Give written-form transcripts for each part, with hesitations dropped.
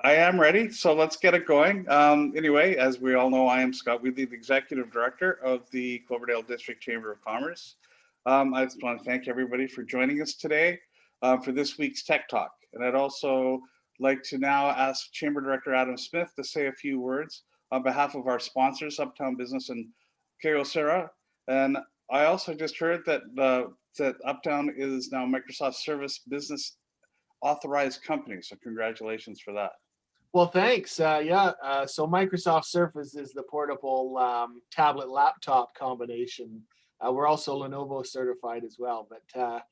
I am ready, so let's get it going. Anyway, as we all know, I am Scott Wheatley, the Executive Director of the Cloverdale District Chamber of Commerce. I just want to thank everybody for joining us today for this week's Tech Talk. And I'd also like to now ask Chamber Director Adam Smith to say a few words on behalf of our sponsors, Uptown Business and Kyocera. And I also just heard that, that Uptown is now Microsoft Service Business authorized company. So congratulations for that. Well, thanks. So Microsoft Surface is the portable tablet laptop combination. We're also Lenovo certified as well, but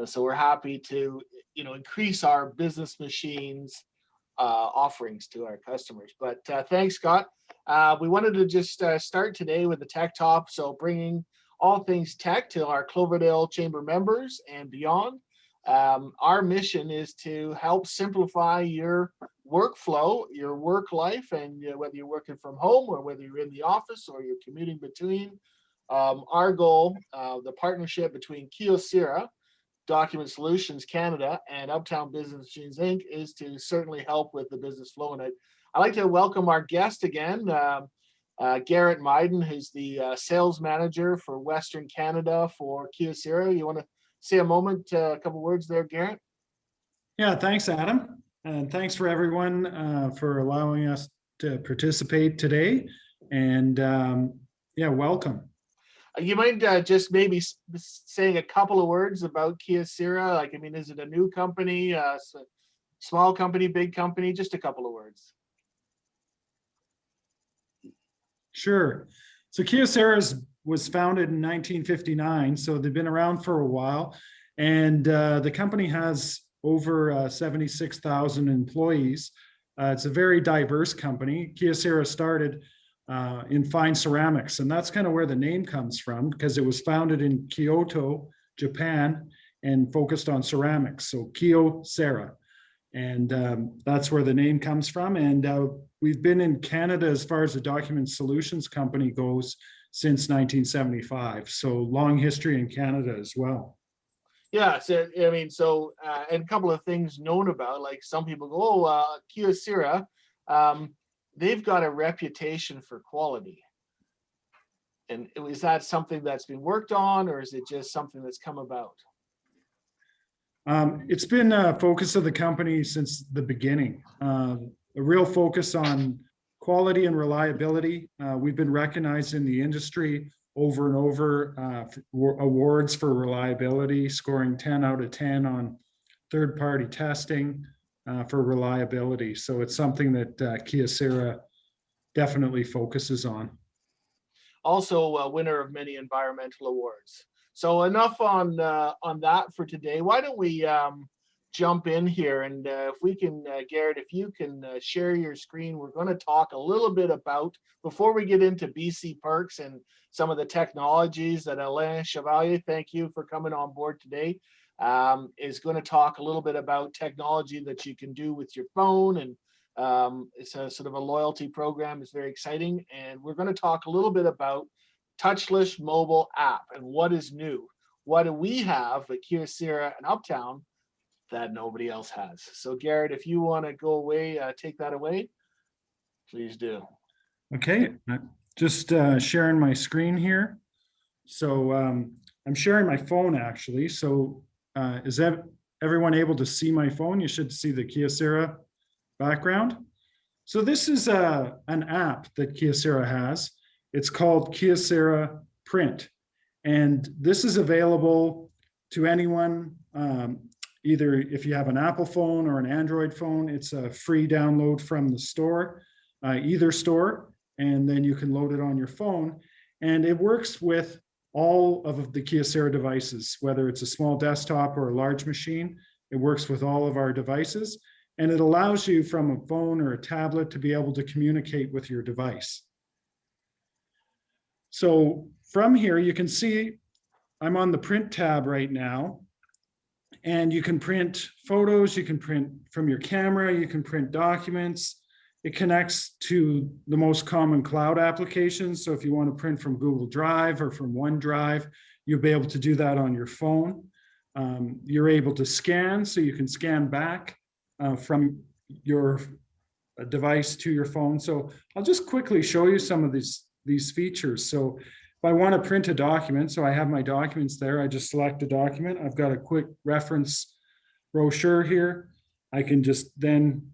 so we're happy to increase our business machines offerings to our customers. But thanks, Scott. We wanted to just start today with the Tech Talk, so bringing all things tech to our Cloverdale Chamber members and beyond. Our mission is to help simplify your workflow, your work life, and whether you're working from home or whether you're in the office or you're commuting between. Our goal, the partnership between Kyocera, Document Solutions Canada, and Uptown Business Machines Inc. is to certainly help with the business flow. And I'd like to welcome our guest again, Garrett Myden, who's the sales manager for Western Canada for Kyocera. You want to say a couple words there, Garrett? Yeah, thanks, Adam. And thanks for everyone for allowing us to participate today. And welcome. You mind just maybe saying a couple of words about Kyocera? Is it a new company, small company, big company? Just a couple of words. Sure. So Kyocera was founded in 1959, so they've been around for a while. And the company has over 76,000 employees. It's a very diverse company. Kyocera started in fine ceramics, and that's kind of where the name comes from, because it was founded in Kyoto, Japan, and focused on ceramics. So Kyocera, and that's where the name comes from. And we've been in Canada as far as the Document Solutions company goes since 1975. So long history in Canada as well. Yeah, so and a couple of things known about, like some people go, oh, Kyocera, they've got a reputation for quality. And is that something that's been worked on, or is it just something that's come about? It's been a focus of the company since the beginning. A real focus on quality and reliability. We've been recognized in the industry over and over for awards for reliability, scoring 10 out of 10 on third-party testing for reliability. So it's something that Kyocera definitely focuses on. Also a winner of many environmental awards. So enough on that for today. Why don't we jump in here, and if we can, Garrett, if you can share your screen, we're going to talk a little bit about, before we get into BCPerks and some of the technologies that Alain Chevalier, thank you for coming on board today, is going to talk a little bit about technology that you can do with your phone, and it's a sort of a loyalty program. It's very exciting, and we're going to talk a little bit about touchless mobile app and what is new. What do we have at Kyocera and Uptown that nobody else has? So Garrett, if you want to go away, take that away, please do. Okay, just sharing my screen here. So I'm sharing my phone actually. So is that everyone able to see my phone? You should see the Kyocera background. So this is an app that Kyocera has. It's called Kyocera Print. And this is available to anyone, either if you have an Apple phone or an Android phone. It's a free download from the store, either store, and then you can load it on your phone. And it works with all of the Kyocera devices, whether it's a small desktop or a large machine. It works with all of our devices, and it allows you from a phone or a tablet to be able to communicate with your device. So from here, you can see I'm on the print tab right now, and you can print photos, you can print from your camera, you can print documents. It connects to the most common cloud applications. So if you want to print from Google Drive or from OneDrive, you'll be able to do that on your phone. You're able to scan, so you can scan back from your a device to your phone. So I'll just quickly show you some of these features. So if I want to print a document, so I have my documents there, I just select a document. I've got a quick reference brochure here. I can just then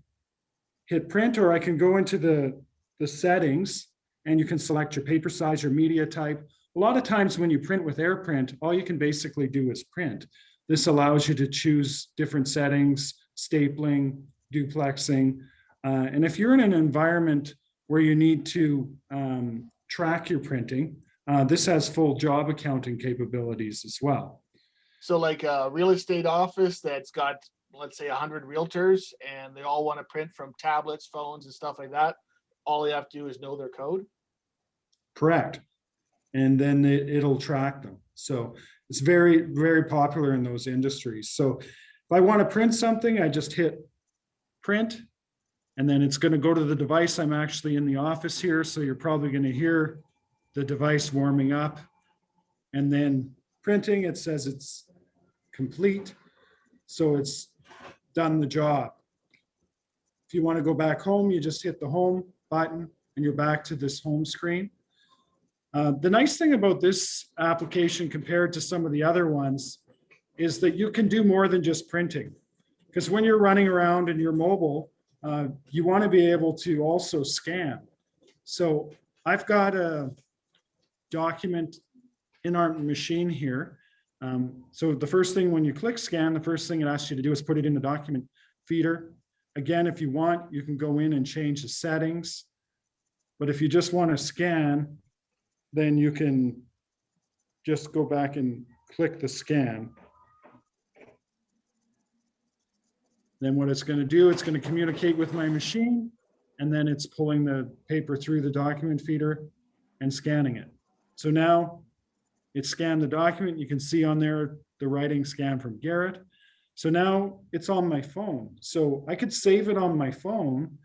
hit print, or I can go into the settings and you can select your paper size, your media type. A lot of times when you print with AirPrint, all you can basically do is print. This allows you to choose different settings, stapling, duplexing. And if you're in an environment where you need to track your printing, this has full job accounting capabilities as well. So like a real estate office that's got, let's say 100 realtors and they all want to print from tablets, phones and stuff like that. All you have to do is know their code. Correct. And then it'll track them. So it's very, very popular in those industries. So if I want to print something, I just hit print, and then it's going to go to the device. I'm actually in the office here, so you're probably going to hear the device warming up, and then printing. It says it's complete. So it's done the job. If you want to go back home, you just hit the home button and you're back to this home screen. The nice thing about this application compared to some of the other ones is that you can do more than just printing. Because when you're running around and you're mobile, you want to be able to also scan. So I've got a document in our machine here. So the first thing when you click scan, the first thing it asks you to do is put it in the document feeder. Again, if you want, you can go in and change the settings. But if you just want to scan, then you can just go back and click the scan. Then what it's going to do, it's going to communicate with my machine, and then it's pulling the paper through the document feeder and scanning it. So now it scanned the document. You can see on there the writing scan from Garrett. So now it's on my phone. So I could save it on my phone,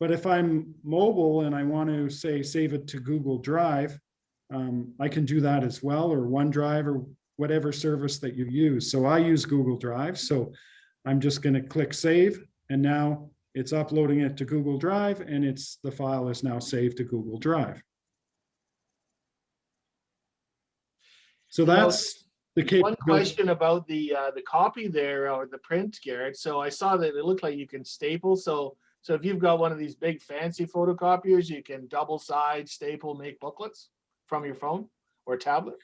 but if I'm mobile and I want to say save it to Google Drive, I can do that as well, or OneDrive, or whatever service that you use. So I use Google Drive. So I'm just going to click save, and now it's uploading it to Google Drive, and the file is now saved to Google Drive. So that's the capability. One question about the copy there, or the print, Garrett. So I saw that it looked like you can staple. So if you've got one of these big fancy photocopiers, you can double side staple, make booklets from your phone or tablet.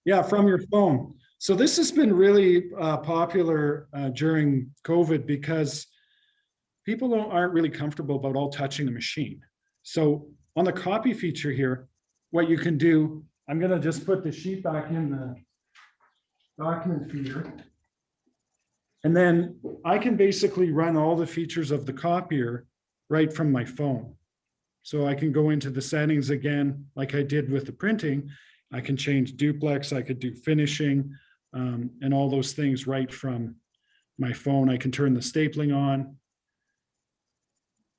Yeah, from your phone. So this has been really popular during COVID because people aren't really comfortable about all touching the machine. So on the copy feature here, what you can do, I'm going to just put the sheet back in the document feeder. And then I can basically run all the features of the copier right from my phone. So I can go into the settings again, like I did with the printing. I can change duplex, I could do finishing, and all those things right from my phone. I can turn the stapling on.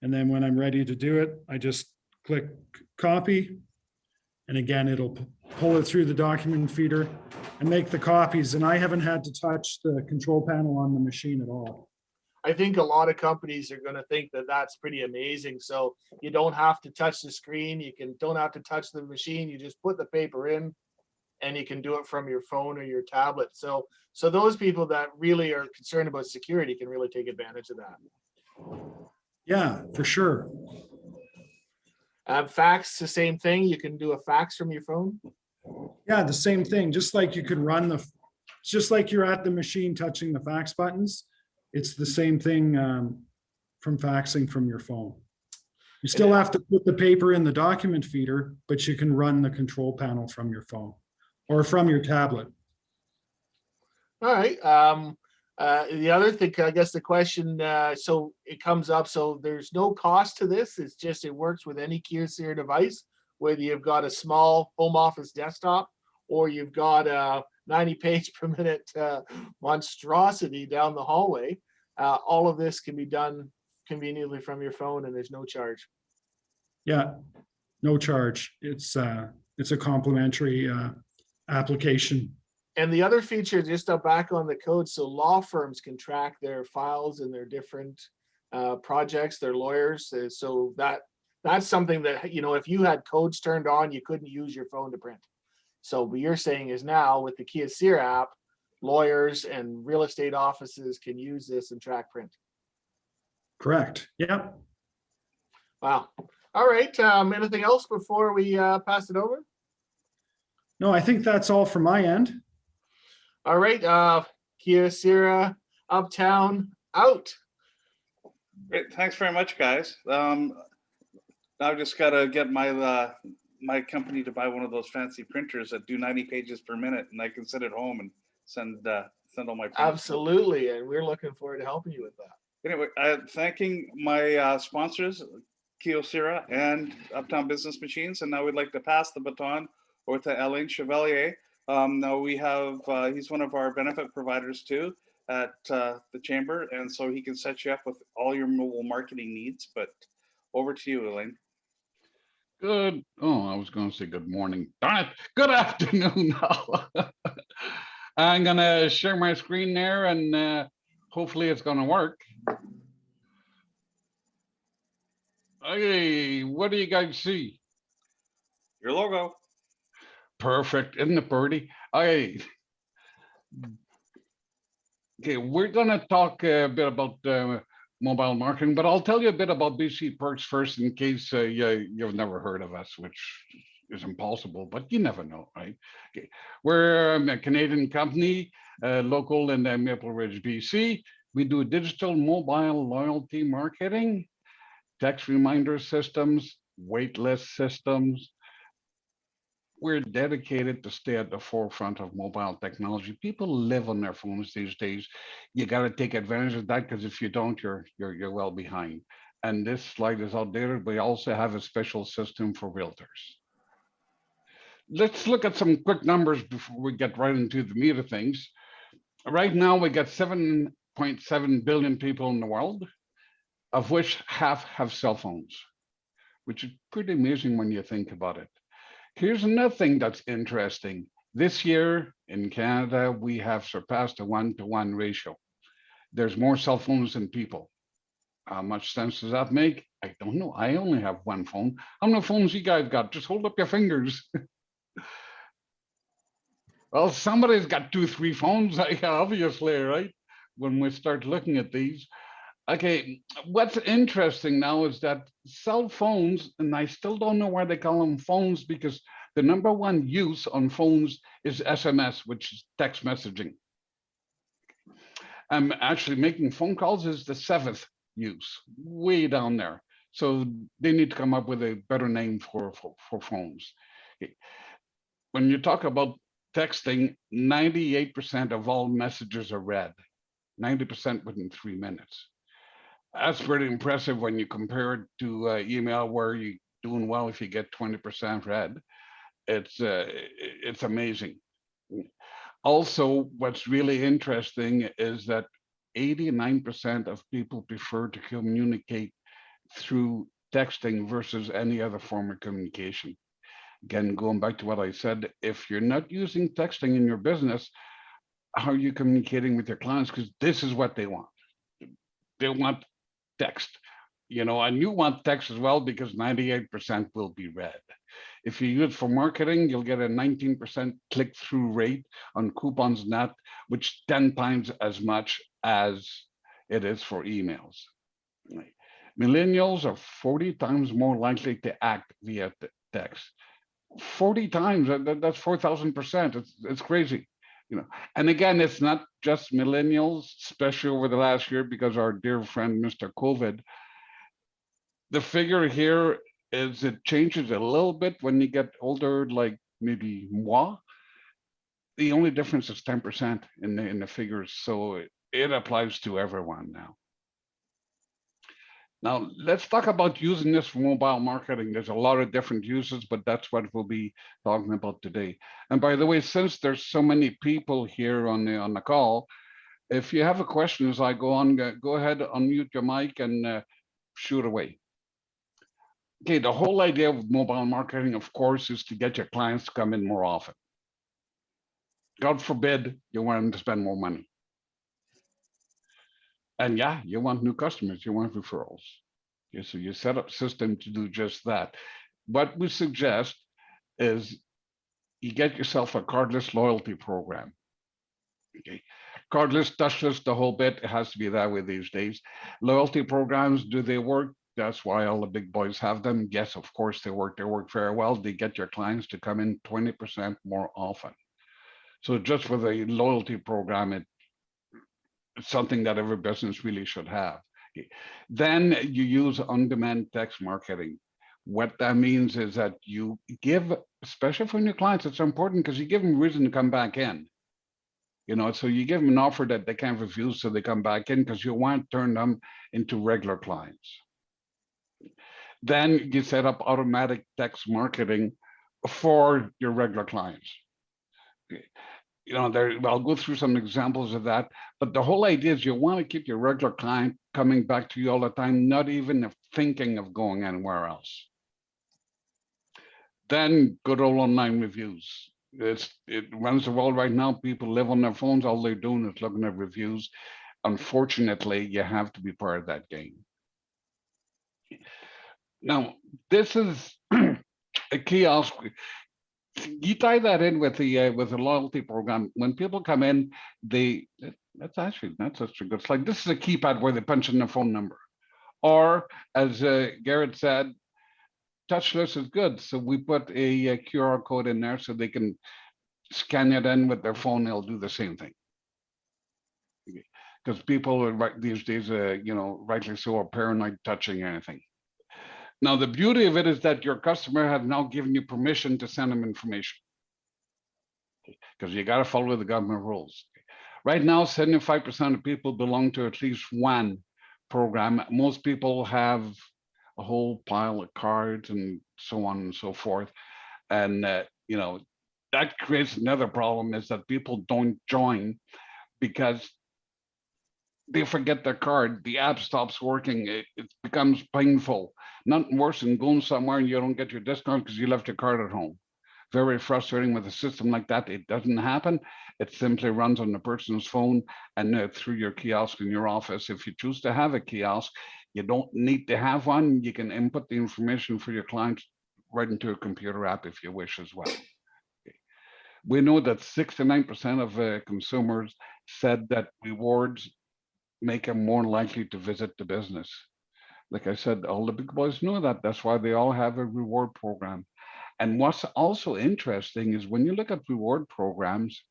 And then when I'm ready to do it, I just click copy. And again, it'll pull it through the document feeder and make the copies. And I haven't had to touch the control panel on the machine at all. I think a lot of companies are going to think that that's pretty amazing. So you don't have to touch the screen. Don't have to touch the machine. You just put the paper in and you can do it from your phone or your tablet. So those people that really are concerned about security can really take advantage of that. Yeah, for sure. Fax, the same thing. You can do a fax from your phone. Yeah, the same thing. Just like you can just like you're at the machine touching the fax buttons. It's the same thing from faxing from your phone. You still have to put the paper in the document feeder, but you can run the control panel from your phone or from your tablet. All right. The other thing, I guess the question, so it comes up, so there's no cost to this. It's just, it works with any Kyocera device, whether you've got a small home office desktop or you've got a 90 page per minute monstrosity down the hallway. All of this can be done conveniently from your phone and there's no charge. Yeah, no charge. It's a complimentary application. And the other feature, just back on the code, so law firms can track their files and their different projects, they're lawyers. So that's something that, you know, if you had codes turned on, you couldn't use your phone to print. So what you're saying is now with the Kyocera app, lawyers and real estate offices can use this and track print. Correct. Yep. Wow. All right. Anything else before we pass it over? No, I think that's all from my end. All right. Kyocera Uptown out. Great. Thanks very much, guys. Now I've just got to get my my company to buy one of those fancy printers that do 90 pages per minute, and I can sit at home and send all my printers. Absolutely, and we're looking forward to helping you with that. Anyway, thanking my sponsors, Kyocera and Uptown Business Machines, and now we'd like to pass the baton over to Alain Chevalier. Now we have, he's one of our benefit providers too at the Chamber, and so he can set you up with all your mobile marketing needs, but over to you, Alain. Good. Oh, I was going to say good morning. Darn it. Good afternoon now. I'm going to share my screen there and hopefully it's going to work. Hey, what do you guys see? Your logo. Perfect. Isn't it pretty? Okay, we're going to talk a bit about mobile marketing, but I'll tell you a bit about BCPerks first in case you've never heard of us, which is impossible, but you never know, right? Okay. We're a Canadian company, local in Maple Ridge, BC. We do digital mobile loyalty marketing, text reminder systems, waitlist systems. We're dedicated to stay at the forefront of mobile technology. People live on their phones these days. You got to take advantage of that because if you don't, you're well behind. And this slide is outdated. We also have a special system for realtors. Let's look at some quick numbers before we get right into the meat of things. Right now, we got 7.7 billion people in the world, of which half have cell phones, which is pretty amazing when you think about it. Here's another thing that's interesting. This year in Canada, we have surpassed a 1-to-1 ratio. There's more cell phones than people. How much sense does that make? I don't know. I only have one phone. How many phones you guys got? Just hold up your fingers. Well, somebody's got 2-3 phones, obviously, right? When we start looking at these. Okay, what's interesting now is that cell phones, and I still don't know why they call them phones because the #1 use on phones is SMS, which is text messaging. Actually making phone calls is the 7th use, way down there. So they need to come up with a better name for phones. Okay. When you talk about texting, 98% of all messages are read, 90% within 3 minutes. That's pretty impressive when you compare it to email, where you're doing well if you get 20% read. It's amazing. Also, what's really interesting is that 89% of people prefer to communicate through texting versus any other form of communication. Again, going back to what I said, if you're not using texting in your business, how are you communicating with your clients? Because this is what they want. They want text, and you want text as well because 98% will be read. If you use it for marketing, you'll get a 19% click-through rate on coupons.net, which is 10 times as much as it is for emails. Millennials are 40 times more likely to act via text. 40 times, that's 4,000%. It's crazy. And again, it's not just millennials, especially over the last year, because our dear friend, Mr. COVID, the figure here is it changes a little bit when you get older, like maybe moi. The only difference is 10% in the figures. So it applies to everyone now. Now, let's talk about using this for mobile marketing. There's a lot of different uses, but that's what we'll be talking about today. And by the way, since there's so many people here on the call, if you have a question as I go on, go ahead, unmute your mic and shoot away. Okay, the whole idea of mobile marketing, of course, is to get your clients to come in more often. God forbid you want them to spend more money. And yeah, you want new customers, you want referrals. Okay, so you set up system to do just that. What we suggest is you get yourself a cardless loyalty program. Okay. Cardless, touchless, the whole bit. It has to be that way these days. Loyalty programs, do they work? That's why all the big boys have them. Yes, of course they work. They work very well. They get your clients to come in 20% more often. So just for the loyalty program, it's something that every business really should have. Okay. Then you use on-demand text marketing. What that means is that you give, especially for new clients, it's important because you give them a reason to come back in. So you give them an offer that they can't refuse, so they come back in because you want to turn them into regular clients. Then you set up automatic text marketing for your regular clients. I'll go through some examples of that, but the whole idea is you want to keep your regular client coming back to you all the time, not even thinking of going anywhere else. Then good old online reviews. It runs the world right now. People live on their phones. All they're doing is looking at reviews. Unfortunately, you have to be part of that game. Now, this is a kiosk. You tie that in with the loyalty program. When people come in, that's such a good slide. This is a keypad where they punch in their phone number, or as Garrett said, touchless is good. So we put a QR code in there so they can scan it in with their phone. They'll do the same thing. Because people are these days, rightly so, are paranoid touching anything. Now, the beauty of it is that your customer has now given you permission to send them information. Because you got to follow the government rules. Right now, 75% of people belong to at least one program. Most people have a whole pile of cards and so on and so forth. And, that creates another problem, is that people don't join because they forget their card. The app stops working. It becomes painful. Nothing worse than going somewhere and you don't get your discount because you left your card at home. Very frustrating with a system like that. It doesn't happen. It simply runs on the person's phone and through your kiosk in your office. If you choose to have a kiosk, you don't need to have one. You can input the information for your clients right into a computer app if you wish as well. We know that 69% of consumers said that rewards make them more likely to visit the business. Like I said, all the big boys know that. That's why they all have a reward program. And what's also interesting is when you look at reward programs,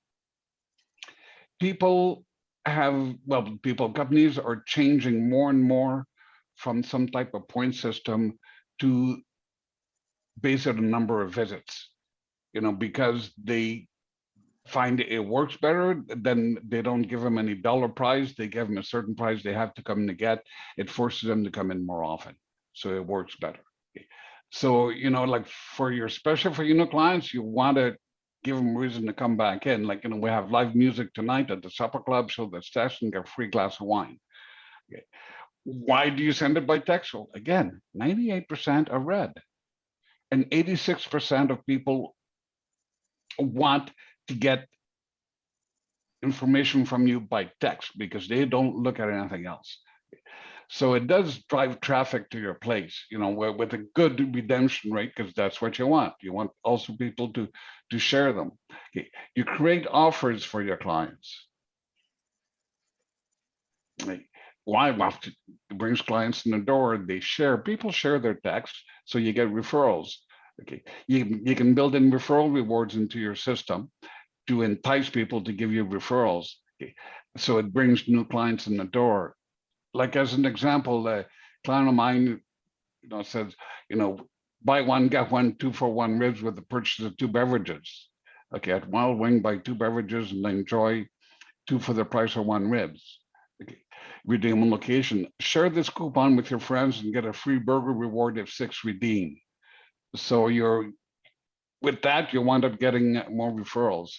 companies are changing more and more from some type of point system to base it on number of visits, because they find it works better. Then they don't give them any dollar prize. They give them a certain price they have to come to get. It forces them to come in more often. So it works better. So, like for your clients, you want to give them reason to come back in. Like, we have live music tonight at the supper club, so the session get a free glass of wine. Okay. Why do you send it by text? Well, again, 98% are read. And 86% of people want to get information from you by text because they don't look at anything else. So it does drive traffic to your place, with a good redemption rate, because that's what you want. You want also people to share them. Okay. You create offers for your clients. Why? Well, it brings clients in the door. People share their text, so you get referrals. Okay, you can build in referral rewards into your system to entice people to give you referrals. Okay. So it brings new clients in the door. Like as an example, a client of mine, says, buy one, get one, 2-for-1 ribs with the purchase of 2 beverages. Okay, at Wild Wing, buy 2 beverages and enjoy 2 for the price of 1 ribs. Okay. Redeem on location. Share this coupon with your friends and get a free burger reward if 6 redeem. So with that, you wind up getting more referrals.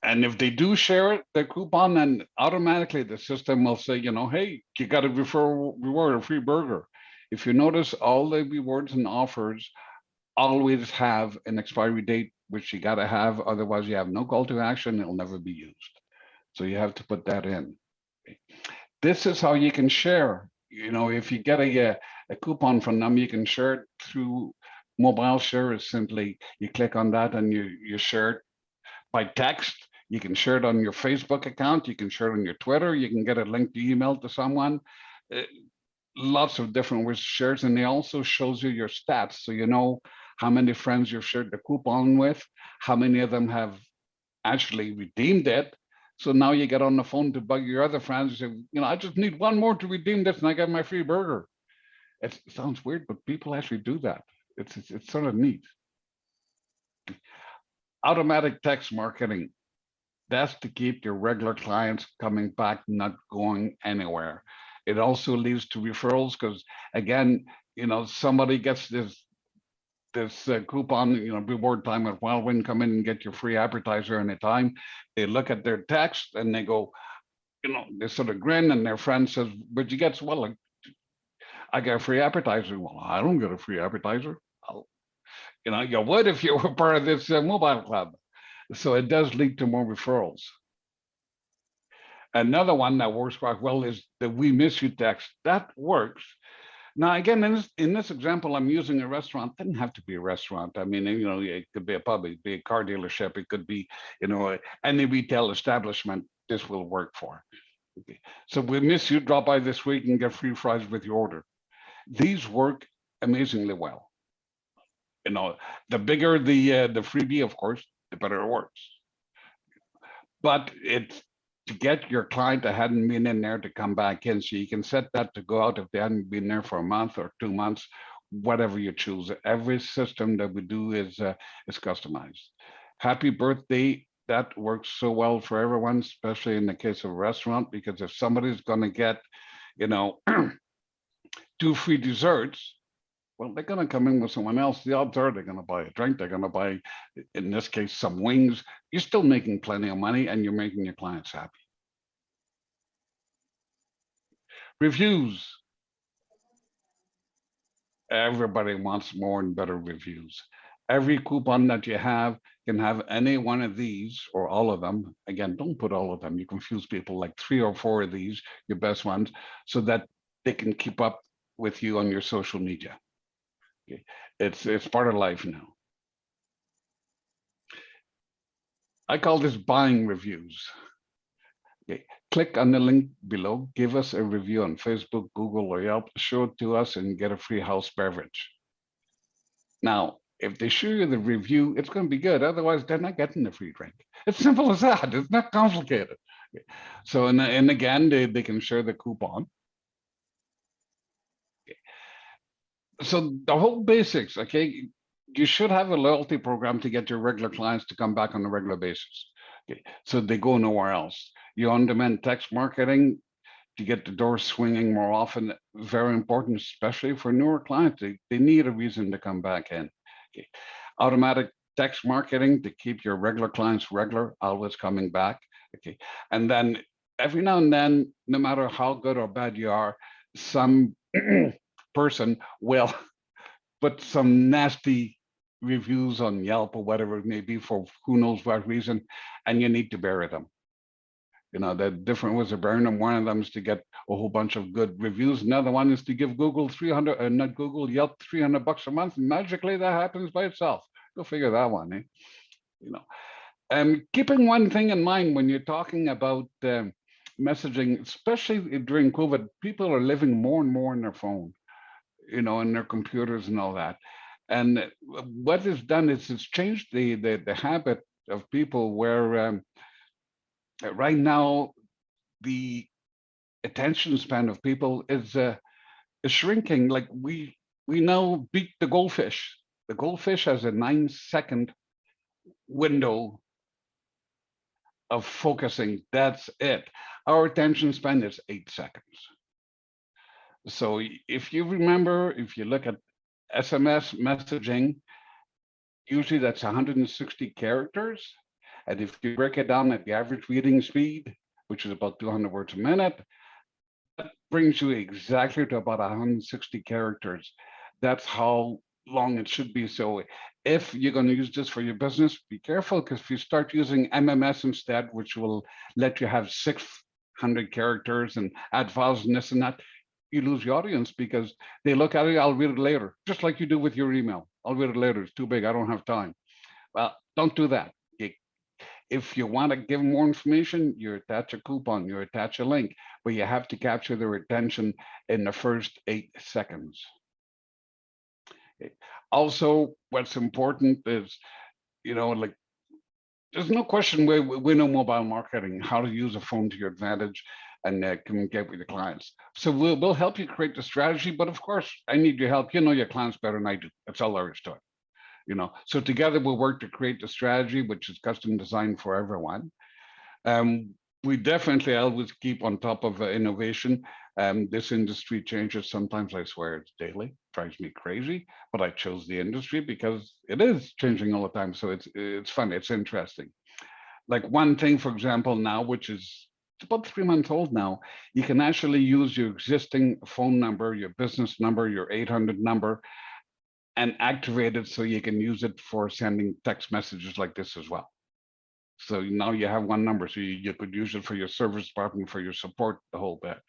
And if they do share the coupon, then automatically the system will say, hey, you got a referral reward, a free burger. If you notice, all the rewards and offers always have an expiry date, which you got to have. Otherwise, you have no call to action. It'll never be used. So you have to put that in. This is how you can share. You know, if you get a coupon from them, you can share it through mobile share. Is simply you click on that and you share it by text. You can share it on your Facebook account. You can share it on your Twitter. You can get a link to email to someone. Lots of different ways shares, and it also shows you your stats, so you know how many friends you've shared the coupon with, how many of them have actually redeemed it. So now you get on the phone to bug your other friends and say, you know, I just need one more to redeem this and I get my free burger. It sounds weird, but people actually do that. It's sort of neat. Automatic text marketing. That's to keep your regular clients coming back, not going anywhere. It also leads to referrals because, again, you know, somebody gets this coupon, you know, reward time at Wildwind, come in and get your free appetizer anytime. They look at their text and they go, you know, they sort of grin, and their friend says, but you get, well, like, I got a free appetizer. Well, I don't get a free appetizer. You know, you would if you were part of this mobile club. So it does lead to more referrals. Another one that works quite well is the "we miss you" text. That works. Now, again, in this example, I'm using a restaurant. It doesn't have to be a restaurant. I mean, you know, it could be a pub, it could be a car dealership, it could be, you know, any retail establishment. This will work for. Okay. So "we miss you. Drop by this week and get free fries with your order." These work amazingly well. You know, the bigger the freebie, of course, the better it works. But it's to get your client that hadn't been in there to come back in. So you can set that to go out if they hadn't been there for a month or 2 months, whatever you choose. Every system that we do is customized. Happy birthday. That works so well for everyone, especially in the case of a restaurant, because if somebody's going to get, you know, 2 free desserts, well, they're going to come in with someone else. The odds are they're going to buy a drink. They're going to buy, in this case, some wings. You're still making plenty of money and you're making your clients happy. Reviews. Everybody wants more and better reviews. Every coupon that you have can have any one of these or all of them. Again, don't put all of them. You confuse people, like 3 or 4 of these, your best ones, so that they can keep up with you on your social media. Okay. It's part of life now. I call this buying reviews. Okay. Click on the link below, give us a review on Facebook, Google, or Yelp, show it to us and get a free house beverage. Now, if they show you the review, it's going to be good. Otherwise, they're not getting the free drink. It's simple as that. It's not complicated. Okay. So, and again, they can share the coupon. Okay. So the whole basics, okay, you should have a loyalty program to get your regular clients to come back on a regular basis. Okay, so they go nowhere else. You on-demand text marketing to get the door swinging more often, very important, especially for newer clients. They need a reason to come back in. Okay. Automatic text marketing to keep your regular clients regular, always coming back. Okay, and then every now and then, no matter how good or bad you are, some person will put some nasty reviews on Yelp or whatever it may be for who knows what reason, and you need to bury them. You know, the different ways of burying them. One of them is to get a whole bunch of good reviews. Another one is to give Google 300, not Google, Yelp $300 a month, and magically that happens by itself. Go figure that one, eh? You know, keeping one thing in mind when you're talking about messaging, especially during COVID, people are living more and more on their phone, you know, and their computers and all that. And what it's done is it's changed the habit of people where right now the attention span of people is shrinking. Like we now beat the goldfish. The goldfish has a 9-second window of focusing. That's it. Our attention span is 8 seconds. So if you remember, if you look at SMS messaging, usually that's 160 characters. And if you break it down at the average reading speed, which is about 200 words a minute, that brings you exactly to about 160 characters. That's how long it should be. So if you're going to use this for your business, be careful, because if you start using MMS instead, which will let you have 600 characters and add files and this and that, you lose your audience because they look at it, I'll read it later, just like you do with your email. I'll read it later, it's too big, I don't have time. Well, don't do that. If you want to give more information, you attach a coupon, you attach a link, but you have to capture their attention in the first 8 seconds. Also, what's important is, like, there's no question we know mobile marketing, how to use a phone to your advantage and communicate with your clients. So we'll help you create the strategy, but of course, I need your help. You know your clients better than I do. That's all there is to it. So together we'll work to create the strategy, which is custom designed for everyone. We definitely always keep on top of innovation. This industry changes. Sometimes I swear it's daily, drives me crazy, but I chose the industry because it is changing all the time. So it's fun, it's interesting. Like one thing, for example, now, which is about 3 months old now, you can actually use your existing phone number, your business number, your 800 number, and activate it so you can use it for sending text messages like this as well. So now you have one number, so you could use it for your service department, for your support, the whole bit,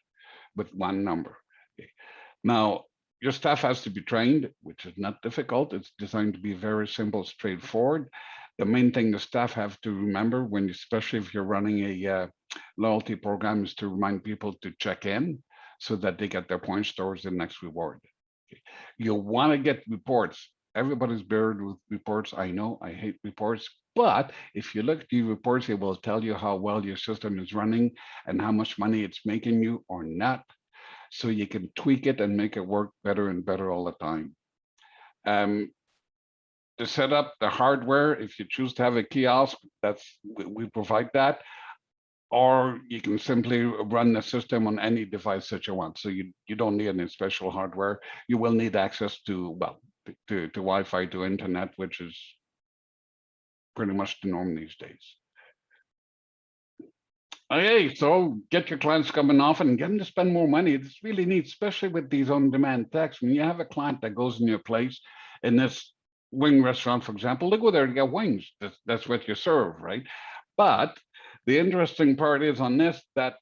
with one number. Okay. Now, your staff has to be trained, which is not difficult. It's designed to be very simple, straightforward. The main thing the staff have to remember, especially if you're running a loyalty program, is to remind people to check in so that they get their points towards the next reward. Okay. You want to get reports. Everybody's buried with reports. I know, I hate reports. But if you look at the reports, it will tell you how well your system is running and how much money it's making you or not. So you can tweak it and make it work better and better all the time. To set up the hardware, if you choose to have a kiosk, we provide that. Or you can simply run the system on any device that you want. So you don't need any special hardware. You will need access to Wi-Fi, to internet, which is pretty much the norm these days. Okay, so get your clients coming off and get them to spend more money. It's really neat, especially with these on-demand texts. When you have a client that goes in your place in this wing restaurant, for example, they go there to get wings. That's what you serve, right? But the interesting part is on this, that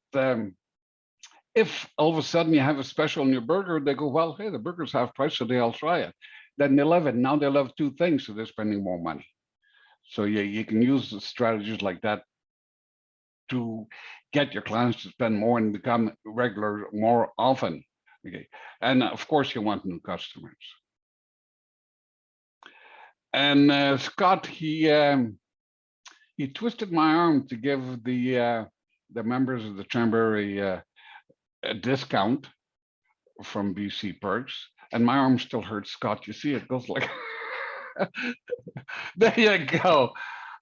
if all of a sudden you have a special on your burger, they go, well, hey, the burger's half price, so they'll try it. Then they love it. Now they love 2 things, so they're spending more money. So yeah, you can use strategies like that to get your clients to spend more and become regular more often. Okay, and of course you want new customers. And Scott, he twisted my arm to give the members of the chamber a discount from BCPerks, and my arm still hurts, Scott. You see, it goes like. There you go.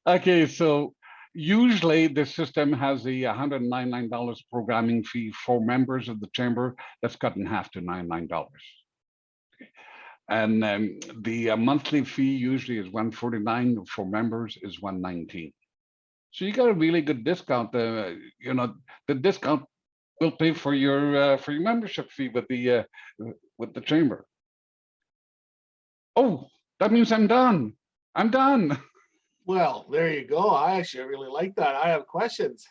Okay, so usually the system has a $199 programming fee for members of the chamber. That's cut in half to $99. And the monthly fee usually is $149. For members is $119. So you got a really good discount. The discount will pay for your membership fee with the chamber. Oh, that means I'm done. I'm done. Well, there you go. I actually really like that. I have questions.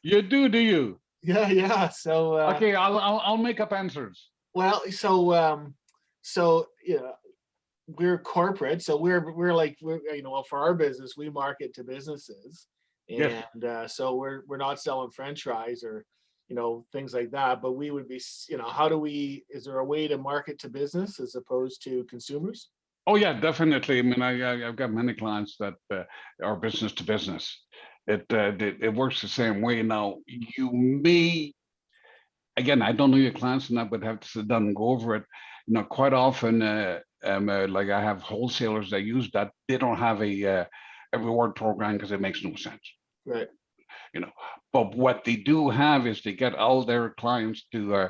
You do you? Yeah. So okay, I'll make up answers. Well, so yeah, we're corporate, so we're like for our business we market to businesses, and yes. So we're not selling French fries or things like that. But we would be is there a way to market to business as opposed to consumers? Oh yeah, definitely. I mean, I've got many clients that are business to business. It works the same way. Now you may, again, I don't know your clients, and I would have to sit down and go over it. Quite often, like I have wholesalers that use that. They don't have a reward program because it makes no sense. Right. But what they do have is they get all their clients to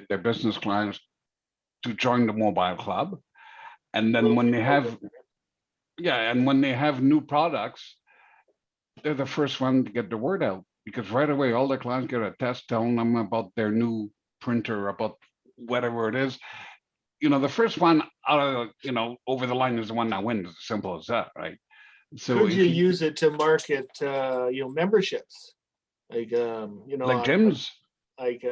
their business clients to join the mobile club. And then when they have, when they have new products, they're the first one to get the word out, because right away, all their clients get a test telling them about their new printer, about whatever it is. you know, the first one over the line is the one that wins. As simple as that, right? So Could if you use it to market, memberships? Like, like gyms, like,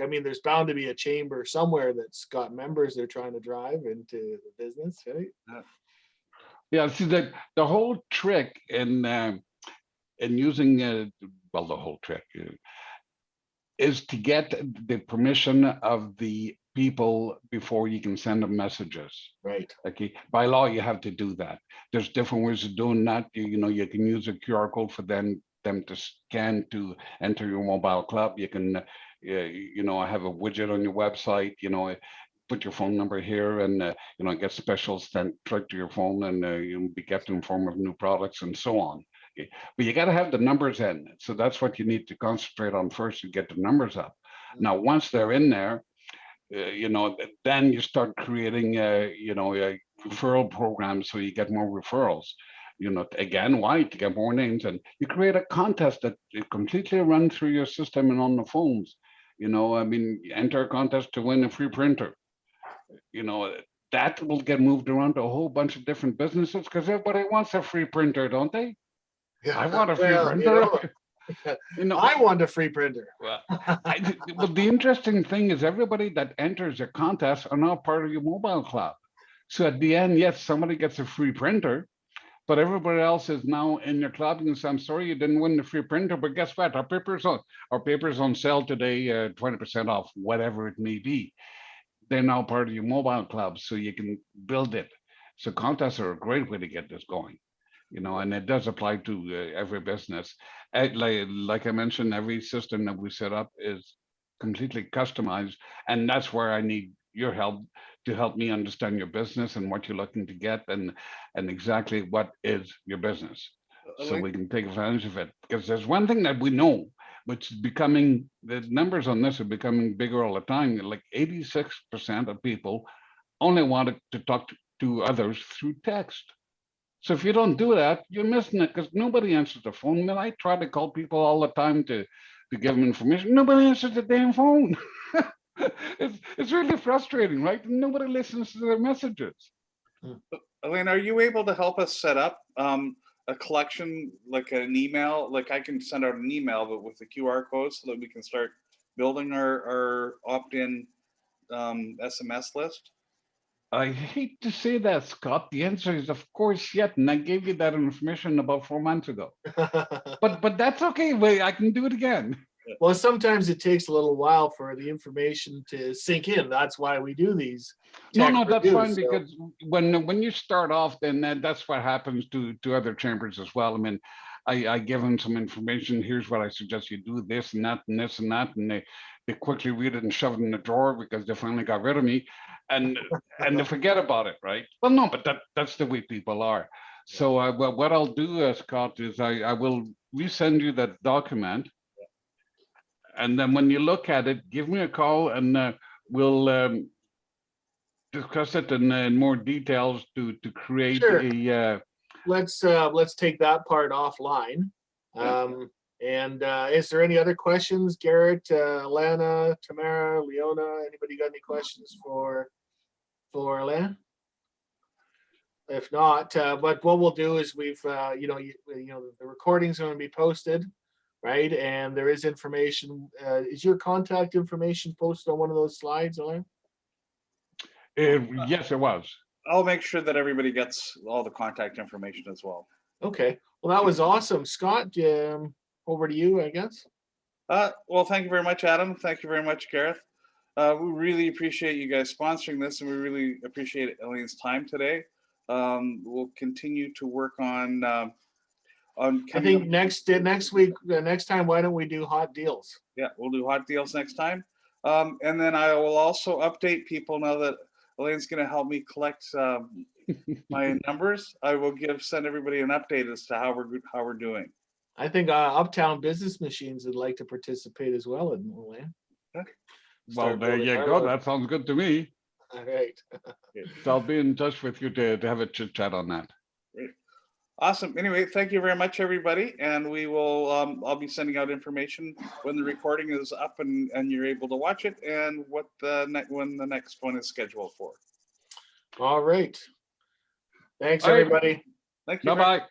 I mean, there's bound to be a chamber somewhere that's got members they're trying to drive into the business, right? yeah. See, the whole trick in using well, the whole trick is to get the permission of the people before you can send them messages. Right. Okay, by law you have to do that. There's different ways of doing that. You can use a QR code for them to scan to enter your mobile club. You can have a widget on your website, put your phone number here, and get specials sent right to your phone, and you'll be kept informed of new products and so on. Okay. But you got to have the numbers in, so that's what you need to concentrate on first, to get the numbers up. Now once they're in there, then you start creating a referral program, so you get more referrals. Again, why? To get more names, and you create a contest that completely run through your system and on the phones. You enter a contest to win a free printer. That will get moved around to a whole bunch of different businesses, because everybody wants a free printer, don't they? Yeah. I want a free printer. I want a free printer. Well, but the interesting thing is, everybody that enters a contest are now part of your mobile club. So at the end, yes, somebody gets a free printer, but everybody else is now in your club. And say, I'm sorry you didn't win the free printer, but guess what? Our paper's on sale today, 20% off, whatever it may be. They're now part of your mobile club, so you can build it. So contests are a great way to get this going. And it does apply to every business. Like I mentioned, every system that we set up is completely customized, and that's where I need your help to help me understand your business and what you're looking to get, and exactly what is your business, so we can take advantage of it. Because there's one thing that we know, which is becoming, the numbers on this are becoming bigger all the time. Like 86% of people only want to talk to others through text. So if you don't do that, you're missing it, because nobody answers the phone. Man, I try to call people all the time to give them information. Nobody answers the damn phone. It's really frustrating, right? Nobody listens to their messages. Elaine, are you able to help us set up a collection, like an email? Like, I can send out an email, but with the QR code, so that we can start building our opt-in SMS list? I hate to say that, Scott. The answer is, of course, yet, and I gave you that information about 4 months ago. But that's okay. Wait, I can do it again. Well, sometimes it takes a little while for the information to sink in. That's why we do these. No, that's fine, because when you start off, then that's what happens to other chambers as well. I mean, I give them some information. Here's what I suggest you do: this and that and this and that, and they quickly read it and shove it in the drawer because they finally got rid of me, and they forget about it, right? Well, no, but that's the way people are. So what I'll do, Scott, is I will resend you that document, and then when you look at it, give me a call, and we'll discuss it in more details to create a. Let's take that part offline. And is there any other questions, Garrett, Lana, Tamara, Leona? Anybody got any questions for Lana? If not, but what we'll do is we've the recordings are going to be posted, right? And there is information. Is your contact information posted on one of those slides, Elaine? Yes, it was. I'll make sure that everybody gets all the contact information as well. Okay. Well, that was awesome. Scott, over to you, I guess. Well, thank you very much, Adam. Thank you very much, Gareth. We really appreciate you guys sponsoring this, and we really appreciate Elaine's time today. We'll continue to work on. I think next week, next time, why don't we do hot deals? Yeah, we'll do hot deals next time. And then I will also update people now that Elaine's going to help me collect my numbers. I will send everybody an update as to how we're doing. I think Uptown Business Machines would like to participate as well in Elaine. Okay. Well, there you go. That sounds good to me. All right. So I'll be in touch with you to have a chit chat on that. Great. Awesome. Anyway, thank you very much, everybody. And we will, I'll be sending out information when the recording is up and you're able to watch it, and what when the next one is scheduled for. All right. Thanks, All right. everybody. Thank you. Bye-bye.